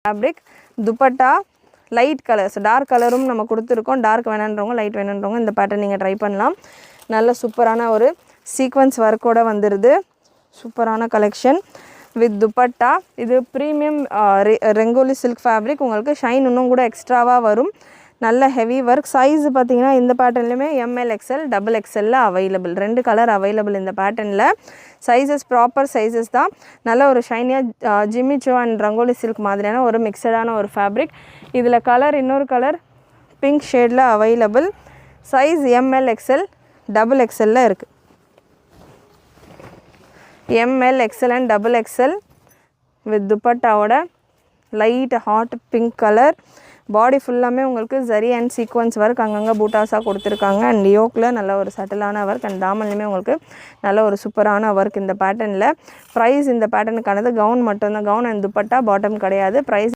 Fabric. Dupatta light colours, dark கலரும் நம்ம கொடுத்துருக்கோம். டார்க் வேணுன்றவங்க, லைட் வேணுன்றவங்க இந்த பேட்டர்ன் நீங்கள் ட்ரை பண்ணலாம். நல்ல சூப்பரான ஒரு சீக்வன்ஸ் ஒர்க்கோடு வந்துடுது. சூப்பரான கலெக்ஷன் வித் துப்பட்டா. இது ப்ரீமியம் ரெங்கோலி சில்க் ஃபேப்ரிக். உங்களுக்கு ஷைன் இன்னும் கூட எக்ஸ்ட்ராவாக வரும். நல்ல ஹெவி ஒர்க். சைஸ் பார்த்தீங்கன்னா இந்த பேட்டர்ன்லையுமே ML XL XXL available. 2 colour available இந்த பேட்டர்னில். சைஸஸ் ப்ராப்பர் சைஸஸ் தான். நல்ல ஒரு ஷைனியாக ஜிமிச்சோ அண்ட் ரங்கோலி சில்க் மாதிரியான ஒரு மிக்சடான ஒரு ஃபேப்ரிக். இதில் கலர் இன்னொரு கலர் பிங்க் ஷேடில் available. Size ML XL XXL இருக்குது. ML XL and XXL with துப்பட்டாவோட light hot pink colour. Body ஃபுல்லாமே உங்களுக்கு ஜரி அண்ட் சீக்வன்ஸ் ஒர்க், அங்கங்கே பூட்டாஸாக கொடுத்துருக்காங்க. அண்ட் யோக்கில் நல்ல ஒரு சட்டிலான ஒர்க். அண்ட் தாமன்லையுமே உங்களுக்கு நல்ல ஒரு சூப்பரான ஒர்க் இந்த பேட்டர்னில். ப்ரைஸ் இந்த பேட்டர்னுக்கானது கவுன் மட்டும்தான். கவுன் அண்ட் துப்பட்டா பாட்டம் கிடையாது. ப்ரைஸ்